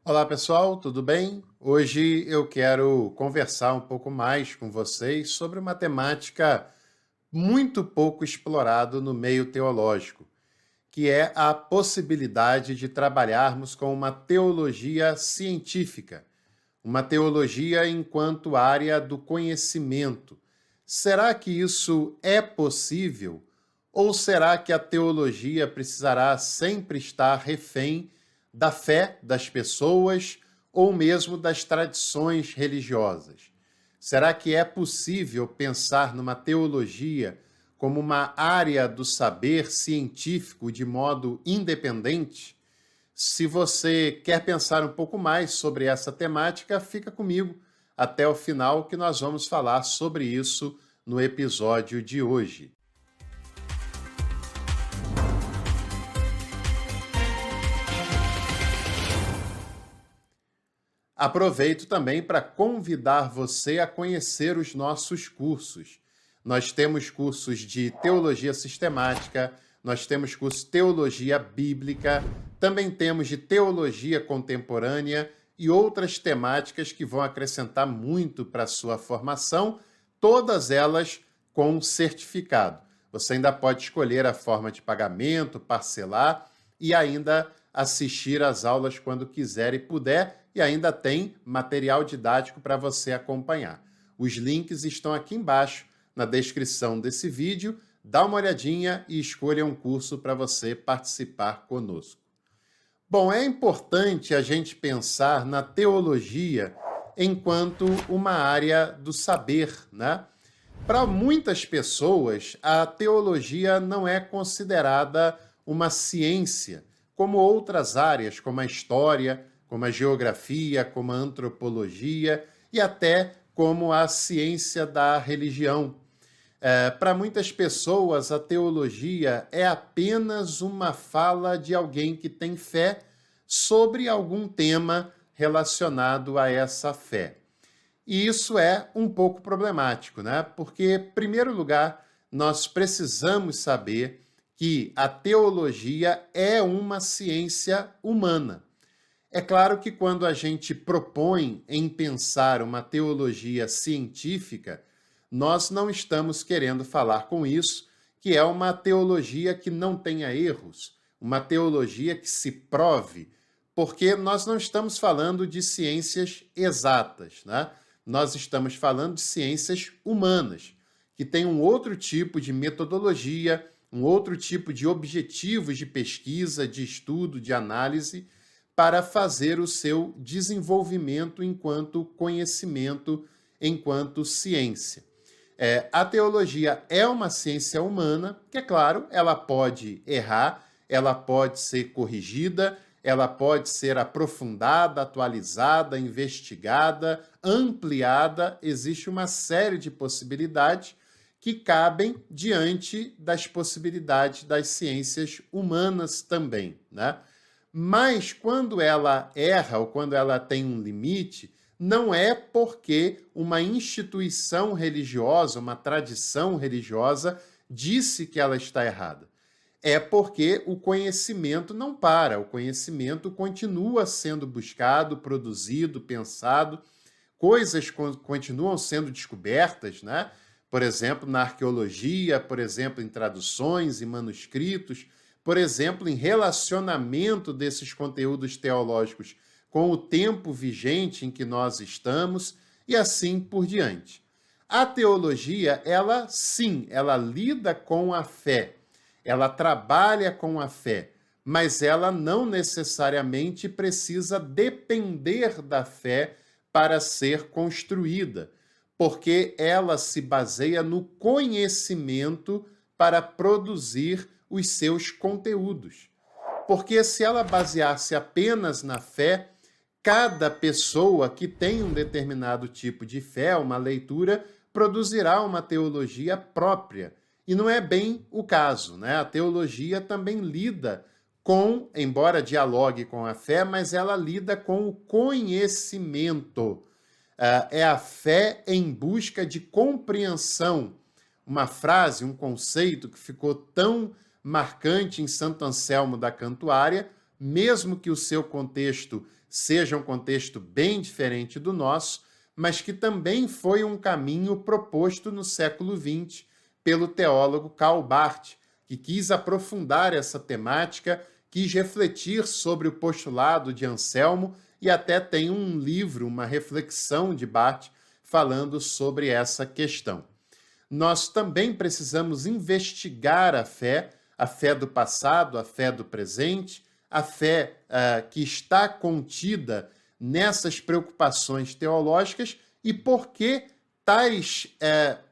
Olá pessoal, tudo bem? Hoje eu quero conversar um pouco mais com vocês sobre uma temática muito pouco explorada no meio teológico, que é a possibilidade de trabalharmos com uma teologia científica, uma teologia enquanto área do conhecimento. Será que isso é possível? Ou será que a teologia precisará sempre estar refém da fé das pessoas ou mesmo das tradições religiosas? Será que é possível pensar numa teologia como uma área do saber científico de modo independente? Se você quer pensar um pouco mais sobre essa temática, fica comigo até o final que nós vamos falar sobre isso no episódio de hoje. Aproveito também para convidar você a conhecer os nossos cursos. Nós temos cursos de teologia sistemática, nós temos curso de teologia bíblica, também temos de teologia contemporânea e outras temáticas que vão acrescentar muito para a sua formação, todas elas com certificado. Você ainda pode escolher a forma de pagamento, parcelar e ainda assistir às aulas quando quiser e puder, e ainda tem material didático para você acompanhar. Os links estão aqui embaixo na descrição desse vídeo. Dá uma olhadinha e escolha um curso para você participar conosco. Bom, é importante a gente pensar na teologia enquanto uma área do saber, né? Para muitas pessoas, a teologia não é considerada uma ciência, como outras áreas, como a história, como a geografia, como a antropologia e até como a ciência da religião. Para muitas pessoas, a teologia é apenas uma fala de alguém que tem fé sobre algum tema relacionado a essa fé. E isso é um pouco problemático, né? Porque, em primeiro lugar, nós precisamos saber que a teologia é uma ciência humana. É claro que quando a gente propõe em pensar uma teologia científica, nós não estamos querendo falar com isso que é uma teologia que não tenha erros, uma teologia que se prove, porque nós não estamos falando de ciências exatas, né? Nós estamos falando de ciências humanas, que têm um outro tipo de metodologia, um outro tipo de objetivos de pesquisa, de estudo, de análise, para fazer o seu desenvolvimento enquanto conhecimento, enquanto ciência. A teologia é uma ciência humana, que, é claro, ela pode errar, ela pode ser corrigida, ela pode ser aprofundada, atualizada, investigada, ampliada. Existe uma série de possibilidades que cabem diante das possibilidades das ciências humanas também, né? Mas quando ela erra ou quando ela tem um limite, não é porque uma instituição religiosa, uma tradição religiosa, disse que ela está errada. É porque o conhecimento não para, o conhecimento continua sendo buscado, produzido, pensado, coisas continuam sendo descobertas, né? Por exemplo, na arqueologia, por exemplo, em traduções e manuscritos, por exemplo, em relacionamento desses conteúdos teológicos com o tempo vigente em que nós estamos e assim por diante. A teologia, ela sim, ela lida com a fé, ela trabalha com a fé, mas ela não necessariamente precisa depender da fé para ser construída, porque ela se baseia no conhecimento para produzir os seus conteúdos. Porque se ela baseasse apenas na fé, cada pessoa que tem um determinado tipo de fé, uma leitura, produzirá uma teologia própria. E não é bem o caso, né? A teologia também lida com, embora dialogue com a fé, mas ela lida com o conhecimento. É a fé em busca de compreensão. Uma frase, um conceito que ficou tão marcante em Santo Anselmo da Cantuária, mesmo que o seu contexto seja um contexto bem diferente do nosso, mas que também foi um caminho proposto no século XX pelo teólogo Karl Barth, que quis aprofundar essa temática, quis refletir sobre o postulado de Anselmo e até tem um livro, uma reflexão de Barth falando sobre essa questão. Nós também precisamos investigar a fé do passado, a fé do presente, a fé que está contida nessas preocupações teológicas e por que tais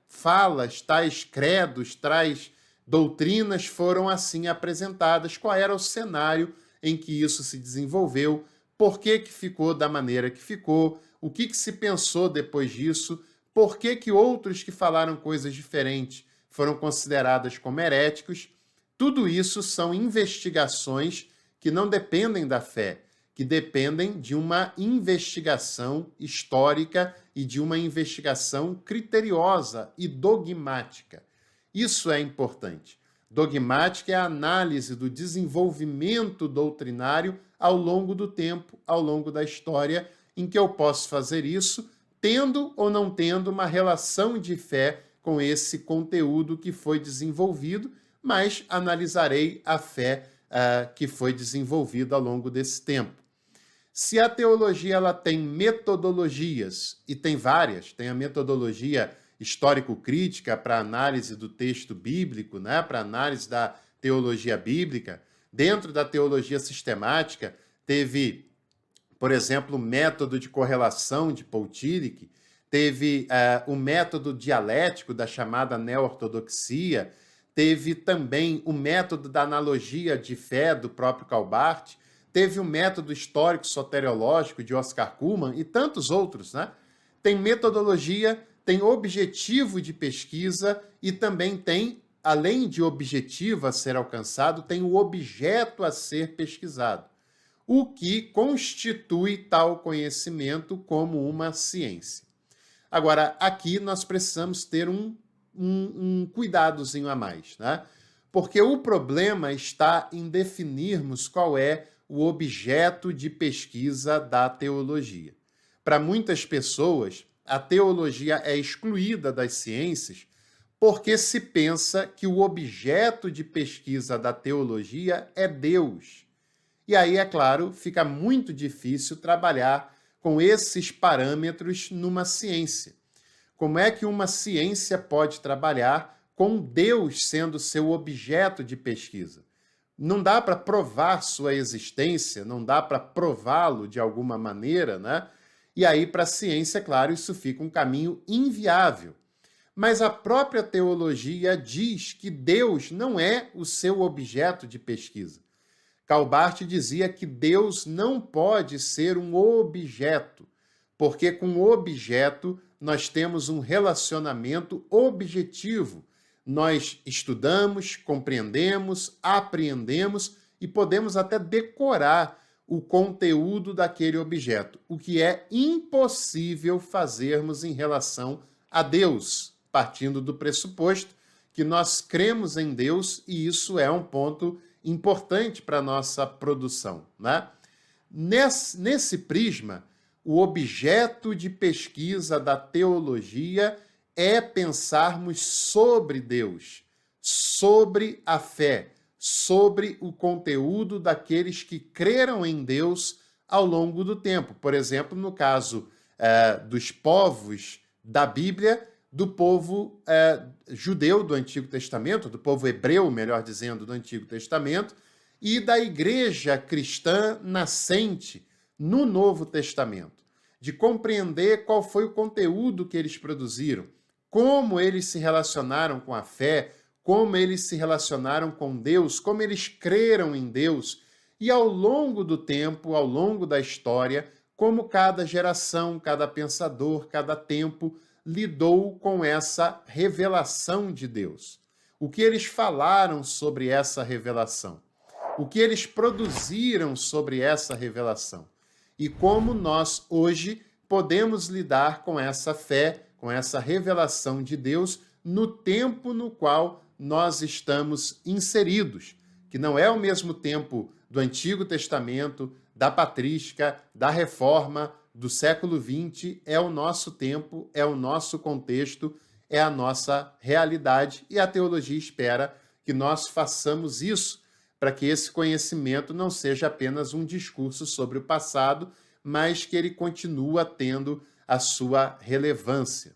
falas, tais credos, tais doutrinas foram assim apresentadas, qual era o cenário em que isso se desenvolveu, por que ficou da maneira que ficou, o que se pensou depois disso, por que outros que falaram coisas diferentes foram consideradas como heréticos. Tudo isso são investigações que não dependem da fé, que dependem de uma investigação histórica e de uma investigação criteriosa e dogmática. Isso é importante. Dogmática é a análise do desenvolvimento doutrinário ao longo do tempo, ao longo da história, em que eu posso fazer isso tendo ou não tendo uma relação de fé com esse conteúdo que foi desenvolvido, mas analisarei a fé que foi desenvolvida ao longo desse tempo. Se a teologia ela tem metodologias, e tem várias, tem a metodologia histórico-crítica para análise do texto bíblico, né, para análise da teologia bíblica. Dentro da teologia sistemática, teve, por exemplo, o método de correlação de Paul Tillich, teve o método dialético da chamada neo-ortodoxia, teve também o método da analogia de fé do próprio Karl Barth, teve o método histórico soteriológico de Oscar Cullmann e tantos outros, né? Tem metodologia, tem objetivo de pesquisa e também tem, além de objetivo a ser alcançado, tem o objeto a ser pesquisado, o que constitui tal conhecimento como uma ciência. Agora, aqui nós precisamos ter um cuidadozinho a mais, né? Porque o problema está em definirmos qual é o objeto de pesquisa da teologia. Para muitas pessoas, a teologia é excluída das ciências porque se pensa que o objeto de pesquisa da teologia é Deus. E aí, é claro, fica muito difícil trabalhar com esses parâmetros numa ciência. Como é que uma ciência pode trabalhar com Deus sendo seu objeto de pesquisa? Não dá para provar sua existência, não dá para prová-lo de alguma maneira, né? E aí, para a ciência, claro, isso fica um caminho inviável. Mas a própria teologia diz que Deus não é o seu objeto de pesquisa. Karl Barth dizia que Deus não pode ser um objeto, porque com o objeto nós temos um relacionamento objetivo. Nós estudamos, compreendemos, apreendemos e podemos até decorar o conteúdo daquele objeto, o que é impossível fazermos em relação a Deus, partindo do pressuposto que nós cremos em Deus e isso é um ponto importante para a nossa produção, né? Nesse prisma, o objeto de pesquisa da teologia é pensarmos sobre Deus, sobre a fé, sobre o conteúdo daqueles que creram em Deus ao longo do tempo. Por exemplo, no caso dos povos da Bíblia, do povo judeu do Antigo Testamento, do povo hebreu, melhor dizendo, do Antigo Testamento, e da igreja cristã nascente no Novo Testamento, de compreender qual foi o conteúdo que eles produziram, como eles se relacionaram com a fé, como eles se relacionaram com Deus, como eles creram em Deus, e ao longo do tempo, ao longo da história, como cada geração, cada pensador, cada tempo lidou com essa revelação de Deus. O que eles falaram sobre essa revelação? O que eles produziram sobre essa revelação? E como nós, hoje, podemos lidar com essa fé, com essa revelação de Deus no tempo no qual nós estamos inseridos, que não é o mesmo tempo do Antigo Testamento, da patrística, da Reforma, do século XX, é o nosso tempo, é o nosso contexto, é a nossa realidade, e a teologia espera que nós façamos isso para que esse conhecimento não seja apenas um discurso sobre o passado, mas que ele continua tendo a sua relevância.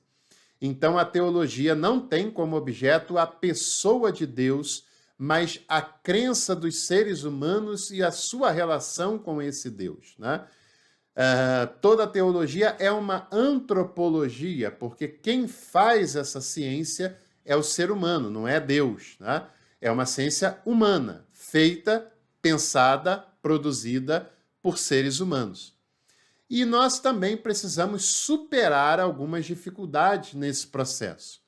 Então, a teologia não tem como objeto a pessoa de Deus, mas a crença dos seres humanos e a sua relação com esse Deus, né? Toda teologia é uma antropologia, porque quem faz essa ciência é o ser humano, não é Deus, né? É uma ciência humana, feita, pensada, produzida por seres humanos. E nós também precisamos superar algumas dificuldades nesse processo.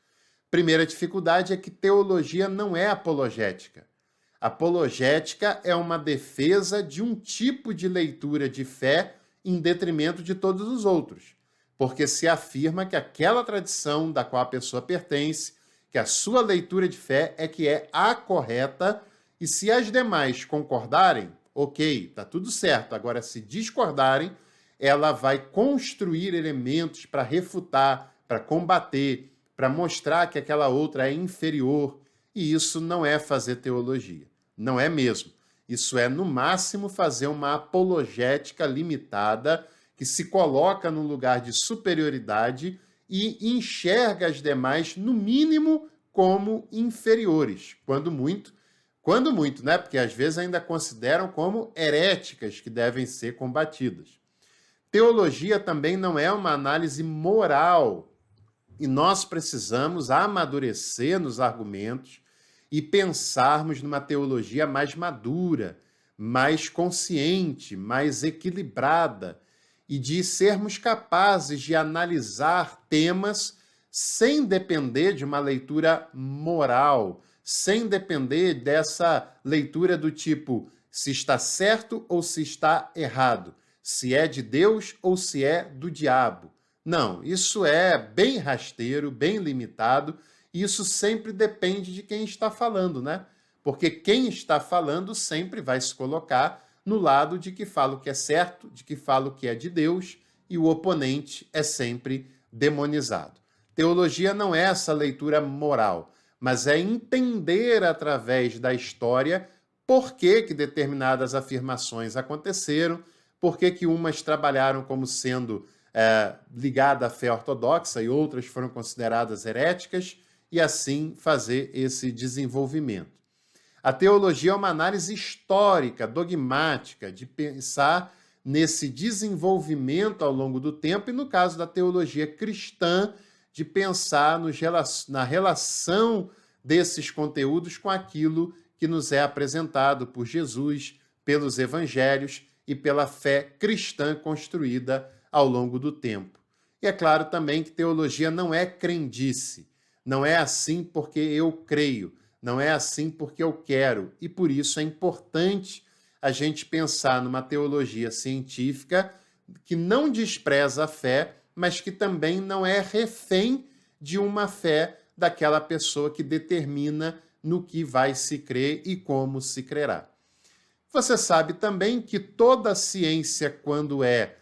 Primeira dificuldade é que teologia não é apologética. Apologética é uma defesa de um tipo de leitura de fé em detrimento de todos os outros, porque se afirma que aquela tradição da qual a pessoa pertence, que a sua leitura de fé é que é a correta, e se as demais concordarem, ok, está tudo certo. Agora, se discordarem, ela vai construir elementos para refutar, para combater, para mostrar que aquela outra é inferior, e isso não é fazer teologia, não é mesmo. Isso é, no máximo, fazer uma apologética limitada que se coloca num lugar de superioridade e enxerga as demais, no mínimo, como inferiores. Quando muito, né? Porque às vezes ainda consideram como heréticas que devem ser combatidas. Teologia também não é uma análise moral e nós precisamos amadurecer nos argumentos e pensarmos numa teologia mais madura, mais consciente, mais equilibrada e de sermos capazes de analisar temas sem depender de uma leitura moral, sem depender dessa leitura do tipo se está certo ou se está errado, se é de Deus ou se é do diabo. Não, isso é bem rasteiro, bem limitado, e isso sempre depende de quem está falando, né? Porque quem está falando sempre vai se colocar no lado de que fala o que é certo, de que fala o que é de Deus, e o oponente é sempre demonizado. Teologia não é essa leitura moral, mas é entender através da história por que determinadas afirmações aconteceram, por que umas trabalharam como sendo ligadas à fé ortodoxa e outras foram consideradas heréticas, e assim fazer esse desenvolvimento. A teologia é uma análise histórica, dogmática, de pensar nesse desenvolvimento ao longo do tempo, e no caso da teologia cristã, de pensar na relação desses conteúdos com aquilo que nos é apresentado por Jesus, pelos evangelhos e pela fé cristã construída ao longo do tempo. E é claro também que teologia não é crendice, não é assim porque eu creio, não é assim porque eu quero, e por isso é importante a gente pensar numa teologia científica que não despreza a fé, mas que também não é refém de uma fé daquela pessoa que determina no que vai se crer e como se crerá. Você sabe também que toda ciência, quando é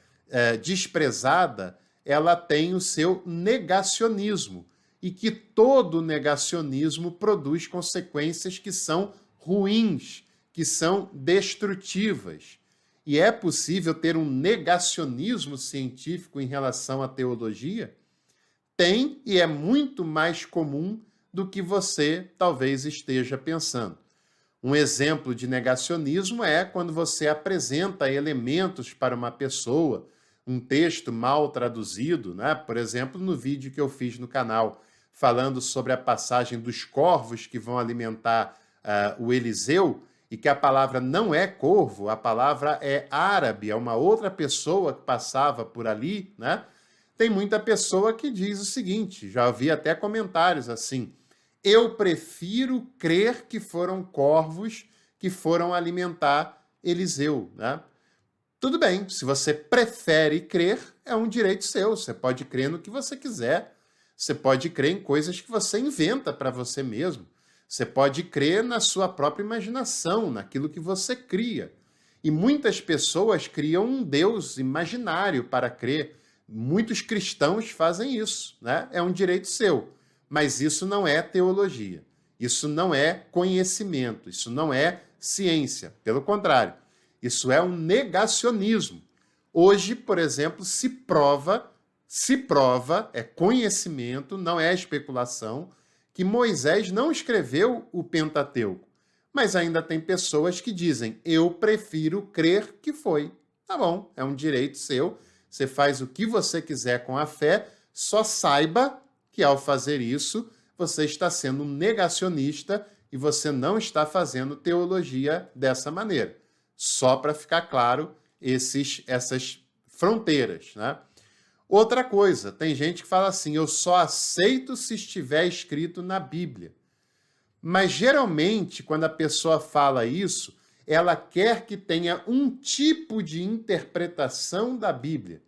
desprezada, ela tem o seu negacionismo, e que todo negacionismo produz consequências que são ruins, que são destrutivas. E é possível ter um negacionismo científico em relação à teologia? Tem, e é muito mais comum do que você talvez esteja pensando. Um exemplo de negacionismo é quando você apresenta elementos para uma pessoa, um texto mal traduzido, né? Por exemplo, no vídeo que eu fiz no canal, falando sobre a passagem dos corvos que vão alimentar o Eliseu, e que a palavra não é corvo, a palavra é árabe, é uma outra pessoa que passava por ali, né? Tem muita pessoa que diz o seguinte, já ouvi até comentários assim: eu prefiro crer que foram corvos que foram alimentar Eliseu, né? Tudo bem, se você prefere crer, é um direito seu, você pode crer no que você quiser, você pode crer em coisas que você inventa para você mesmo, você pode crer na sua própria imaginação, naquilo que você cria. E muitas pessoas criam um Deus imaginário para crer. Muitos cristãos fazem isso, né? É um direito seu. Mas isso não é teologia. Isso não é conhecimento. Isso não é ciência. Pelo contrário, isso é um negacionismo. Hoje, por exemplo, se prova, é conhecimento, não é especulação, que Moisés não escreveu o Pentateuco. Mas ainda tem pessoas que dizem, eu prefiro crer que foi. Tá bom, é um direito seu, você faz o que você quiser com a fé, só saiba que ao fazer isso, você está sendo um negacionista e você não está fazendo teologia dessa maneira. Só para ficar claro essas fronteiras, né? Outra coisa, tem gente que fala assim, eu só aceito se estiver escrito na Bíblia. Mas geralmente, quando a pessoa fala isso, ela quer que tenha um tipo de interpretação da Bíblia.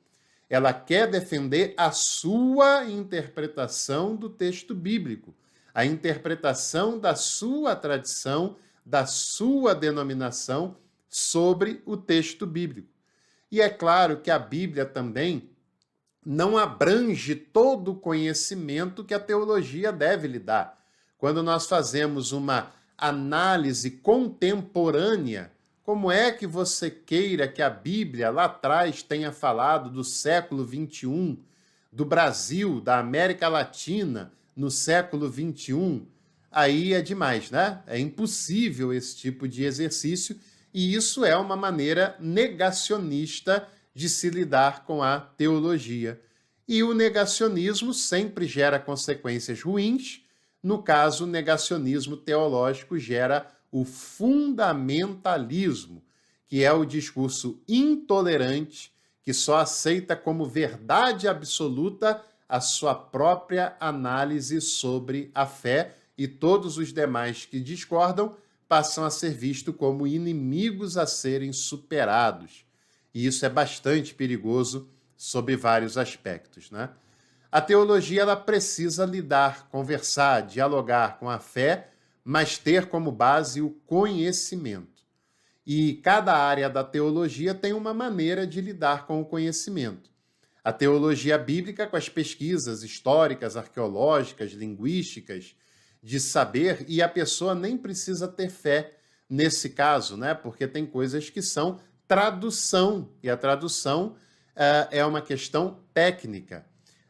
Ela quer defender a sua interpretação do texto bíblico, a interpretação da sua tradição, da sua denominação sobre o texto bíblico. E é claro que a Bíblia também não abrange todo o conhecimento que a teologia deve lhe dar. Quando nós fazemos uma análise contemporânea, como é que você queira que a Bíblia lá atrás tenha falado do século XXI, do Brasil, da América Latina no século XXI? Aí é demais, né? É impossível esse tipo de exercício e isso é uma maneira negacionista de se lidar com a teologia. E o negacionismo sempre gera consequências ruins. No caso, o negacionismo teológico gera o fundamentalismo, que é o discurso intolerante que só aceita como verdade absoluta a sua própria análise sobre a fé e todos os demais que discordam passam a ser vistos como inimigos a serem superados. E isso é bastante perigoso sob vários aspectos, né? A teologia ela precisa lidar, conversar, dialogar com a fé, mas ter como base o conhecimento. E cada área da teologia tem uma maneira de lidar com o conhecimento. A teologia bíblica com as pesquisas históricas, arqueológicas, linguísticas, de saber, e a pessoa nem precisa ter fé nesse caso, né? Porque tem coisas que são tradução, e a tradução é uma questão técnica.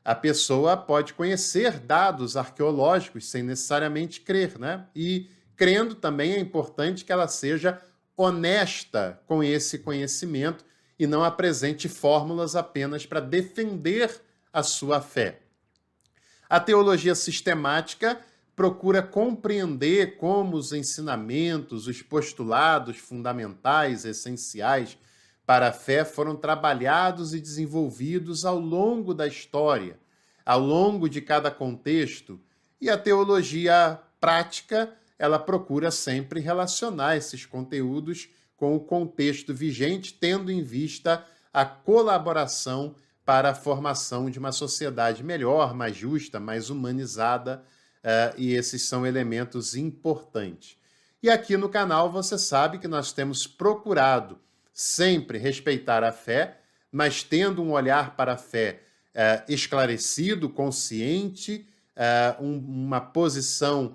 A pessoa pode conhecer dados arqueológicos sem necessariamente crer, né? E crendo também é importante que ela seja honesta com esse conhecimento e não apresente fórmulas apenas para defender a sua fé. A teologia sistemática procura compreender como os ensinamentos, os postulados fundamentais, essenciais para a fé foram trabalhados e desenvolvidos ao longo da história, ao longo de cada contexto. E a teologia prática, ela procura sempre relacionar esses conteúdos com o contexto vigente, tendo em vista a colaboração para a formação de uma sociedade melhor, mais justa, mais humanizada, e esses são elementos importantes. E aqui no canal você sabe que nós temos procurado sempre respeitar a fé, mas tendo um olhar para a fé esclarecido, consciente, uma posição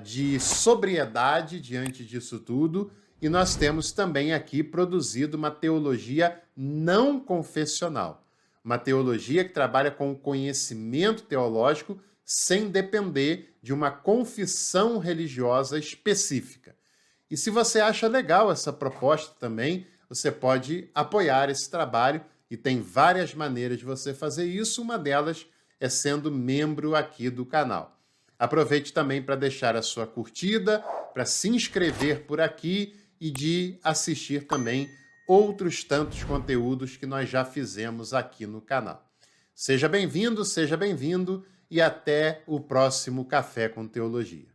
de sobriedade diante disso tudo, e nós temos também aqui produzido uma teologia não confessional, uma teologia que trabalha com o conhecimento teológico sem depender de uma confissão religiosa específica. E se você acha legal essa proposta também, você pode apoiar esse trabalho e tem várias maneiras de você fazer isso, uma delas é sendo membro aqui do canal. Aproveite também para deixar a sua curtida, para se inscrever por aqui e de assistir também outros tantos conteúdos que nós já fizemos aqui no canal. Seja bem-vindo e até o próximo Café com Teologia.